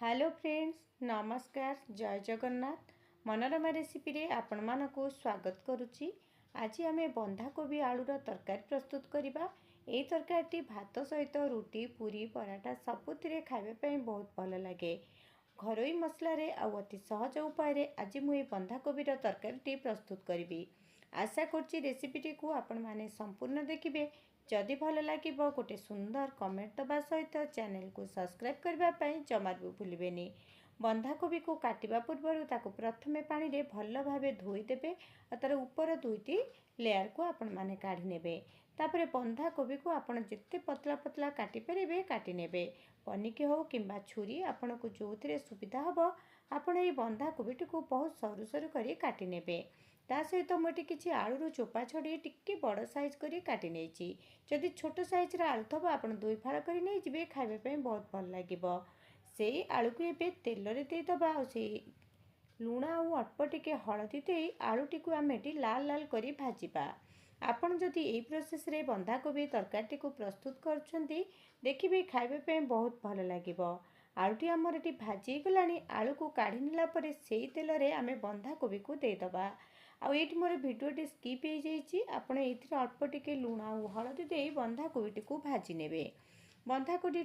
Hello friends, नमस्कार। जय Jagannath. Manorama recipe रे आपण मानकु स्वागत करुच्ची। आज आम बंधाकोबी आलूर तरकारी प्रस्तुत करवा। यही तरकारी भात सहित रुटी पूरी पराठा सबुथिरे खाइबा बहुत भल लगे। घरोई मसला रे अति सहज उपाय आज मुझे बंधाकोबीर तरकारी प्रस्तुत करी। आशा करुच्ची रेसिपीटी को आपण माने संपूर्ण देखिए। जदि भल लगे गोटे सुंदर कमेंट दबा सहित चैनल को सब्सक्राइब करने जमार भी भूलें। बंधाकोबी को काटिबा पूर्व ताकू प्रथमे पानी रे भल भावे धोईदेवे और तार ऊपर दुईटी लेयर को आपण माने काढ़ी नेबे। तापरे बंधाकोबी को आपण जिते पतला पतला काटी परिबे काटी नेबे। पनिकी हो किंबा छुरी आपण को जो सुविधा हबो आपण ये बंधाकोबी को बहुत सरू सरू करी काटी नेबे। ता सहित मुझे किसी आलू चोपा छड़ी टिके बड़ साइज करी काटी नेछि। जदि छोट साइज आलू थब आपण दुई फाड़ कर नहीं जी खाइबा बहुत भल लगे। से आलू को ये तेल रे देदबा से लुण और अल्प टिके हलदी दे आलूटी को आम ये लाल लाल करी भाजिबा। आपण जदि यही प्रोसेस रे बंधाकोबी तरकारी को प्रस्तुत करुछंती देखिबे खाइबा बहुत भल लगे। आलूटी आमर ये भाजी गलानी। आलू को काढ़ी नेला परे सेई तेल रे आमे बंधाकोबी को देदबा। आउ ये मोर भिडियोटी स्किप हो जाइए। आपण ये अल्प टिके लुण और हलदी दे बंधाकोबी को भाजी नेबे। बंधाकोबी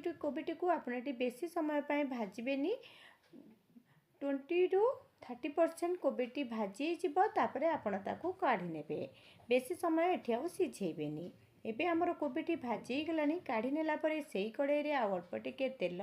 को आपण बेसी समय भाजबेनी। 20 to 30% कोबीटी भाजी तापरे आपण ताकू काढ़ी नेबे। बेसी समय एठी आउ सिझेबेनी। एबे हमर कोबीटी भाजी गलानी। काढ़ी नेला परे सेई कड़ाई रे आउ अल्प टिके तेल,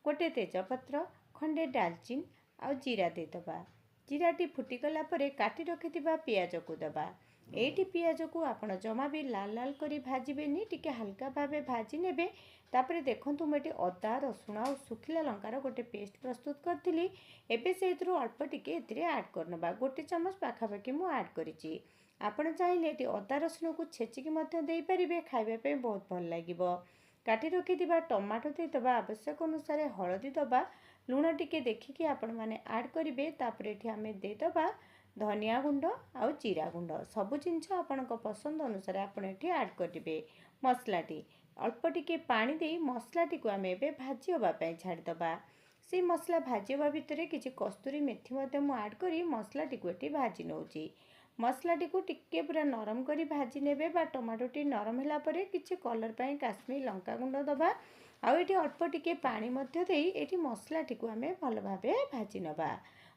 गोटे तेजपत्र, खंडे डालचीन आउ जीरा देदबा। जीराटी फुटीगला परे काटी रखिथिबा पियाज को दबा। एठी पियाज को आपण जमा भी लाल लाल करी भाजबेनी, टिके हल्का भावे भाजी नेबे। तापरे देखंतु मेटे अदा रसुण और सुखिला लंकार गोटे पेस्ट प्रस्तुत करथिली। एबे सेइथरो अल्प टिके एथिरे ऐड करनबा। गोटे चमच पाखापाखि मु ऐड करिछि। आपण चाहिले एठी अदा रसुण को छेचिकी मध्य देई परिबे। खाइबा पे बहुत भल लागिबो। काटी रखिथिबा टमाटो देदबा। आवश्यक अनुसार हळदी दबा। लुण टिके देखिकी आपण माने ऐड करिवे। तापरे एठी आमे देदबा धनिया गुंड आउ जीरा गुंड। सबु जिनछ आपणक पसंद अनुसार आपण एठी ऐड करिवे। मसलाटी अल्प टिके पानी दे मसलाटी को आमे एबे भाजी होबा पई छाडी दबा। से मसला भाजी होबा भितरे किछि कस्तूरी मेथी मध्ये मु ऐड करी मसलाटी को एठी भाजी नउची। मसलाटी को टिके पूरा नरम करी भाजी नेबे बा टमाटोटी नरम होला परे किछि कलर पई काश्मीरी लंका गुंड दबा। आउ एठी अल्प टिके पानी मध्ये देई एठी मसलाटी को आमे भल भाबे भाजी नबा।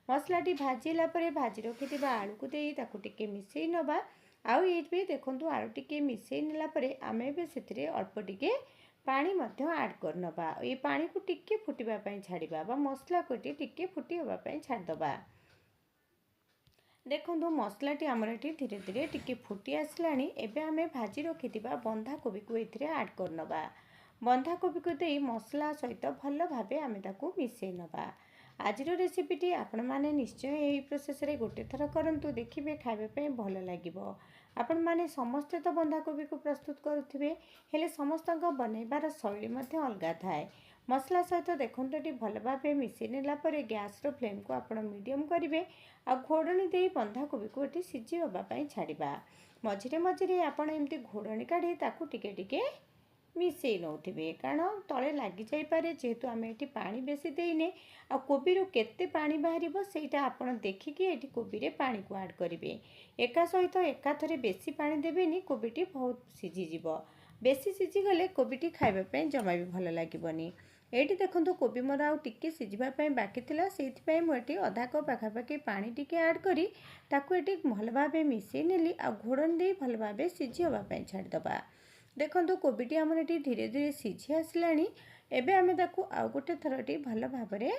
मसलाटी भाजीला परे भाजी रखिथिबा आलू को देई ताकू टिके मिसेई नबा। आउ एठी देखंतु आलू टिके मिसेई नेला परे आमे बे सेथिरे अल्प टिके पानी मध्ये ऐड करनबा। ए पानी को टिके फुटिबा पई छाडिबा बा मसला को टिके फुटी होबा पई छाड दबा। देखंतु मसलाटी आमर एठी धीरे धीरे टिके फुटी आसलानी। एबे आमे भाजी रखिथिबा बंधाकोबी को एथिरे ऐड करनबा। बंधाकोबी को देई मसला सहित भल भाबे आमे ताकू मिसेई नबा। आजिर रेसिपीटी आपण माने निश्चय यही प्रोसेस रे गोटे थर करंतु देखिबे खाइबा पे भल लागिबो। आपण माने समस्त तो बंधाकोबी को प्रस्तुत करुथिबे हेले समस्तक बनैबार शैली मध्ये अलगा थाए। मसला सहित देखंतु एटी भल भाबे मिसेई नेला परे गैस रो फ्लेम को आपण मीडियम करिवे। आ घोड़णी दे बंधाकोबी को एटी सिझी होबा पई छाडिबा। मझिरे मझिरे आपण एमती घोड़णी काढी ताकू टिके टिके मिसेई नौथिबे कारण तले लागि जाई पारे। जेहेतु आमे एटी पानी बेसी देइने आ कोबी रो केते पानी बाहरिबो सेटा आपण देखिकी एटी कोबी रे पानी को ऐड करिवे। एका सहित एका थरे बेसी पानी देबेनी, कोबीटी बहुत सिझी जिवो। बेसी सिझी गले कोबीटी खाइबा पई जमा भी भल लागिबोनी। एटी देखंतु कोबी मोर आउ टिके सिझिबा पई बाकी थिला, सेथि पई मु एटी आधा कप पाखापाखि पानी टिके ऐड करी ताकू एटी भल भाबे मिसेई नेली। आ घोड़न दे भल भाबे सिझी होबा पई छाडी दबा। देखंतु कोबीटी हमर एटी धीरे धीरे सिझी आसलानी। एबे आमे ताकू आउ गोटे थरटी भल भाबरे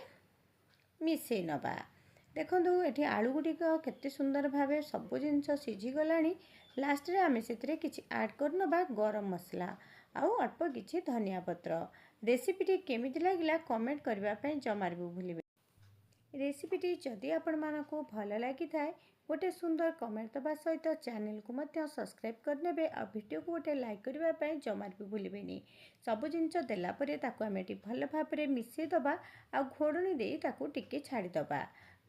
मिसेई नबा। देखंतु एटी आलू गुटिक केते सुंदर भाबे सबु जिनछ सिझी गलानी। लास्ट रे आमे सेतिरे किछि ऐड करनबा गरम मसला आउ अल्प किछि धनिया पत्र। रेसिपीटी केमिति लागिला कमेंट करबा पई जमार भी भूलिबे। रेसिपीटी जदि आपण मानकु भल लागि थाए गोटे सुंदर कमेंट दबा सहित चैनल को मध्य सब्सक्राइब करनेबे। आ वीडियो को गोटे लाइक करबा पई जमार भी भूलिबेनी। सबु जिनछ देला परे ताकू आमे भल भाबरे मिसेई दबा। आ घोड़णी देई ताकू टिके छाडी दबा।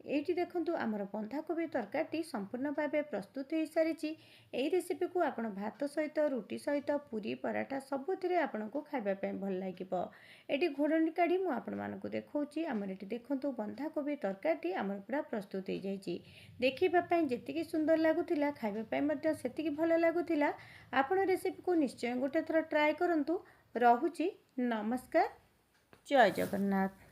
ଏଇଠି ଦେଖନ୍ତୁ ଆମର ବନ୍ଧାକୋବି ତରକାରୀଟି ସମ୍ପୂର୍ଣ୍ଣ ଭାବେ ପ୍ରସ୍ତୁତ ହୋଇସାରିଛି। ଏହି ରେସିପିକୁ ଆପଣ ଭାତ ସହିତ, ରୁଟି ସହିତ, ପୁରୀ, ପରାଠା ସବୁଥିରେ ଆପଣଙ୍କୁ ଖାଇବା ପାଇଁ ଭଲ ଲାଗିବ। ଏଠି ଘୋଡ଼ଣି କାଢ଼ି ମୁଁ ଆପଣମାନଙ୍କୁ ଦେଖାଉଛି। ଆମର ଏଠି ଦେଖନ୍ତୁ ବନ୍ଧାକୋବି ତରକାରୀଟି ଆମର ପୁରା ପ୍ରସ୍ତୁତ ହୋଇଯାଇଛି। ଦେଖିବା ପାଇଁ ଯେତିକି ସୁନ୍ଦର ଲାଗୁଥିଲା, ଖାଇବା ପାଇଁ ମଧ୍ୟ ସେତିକି ଭଲ ଲାଗୁଥିଲା। ଆପଣ ରେସିପିକୁ ନିଶ୍ଚୟ ଗୋଟେ ଥର ଟ୍ରାଏ କରନ୍ତୁ। ରହୁଛି, ନମସ୍କାର, ଜୟ ଜଗନ୍ନାଥ।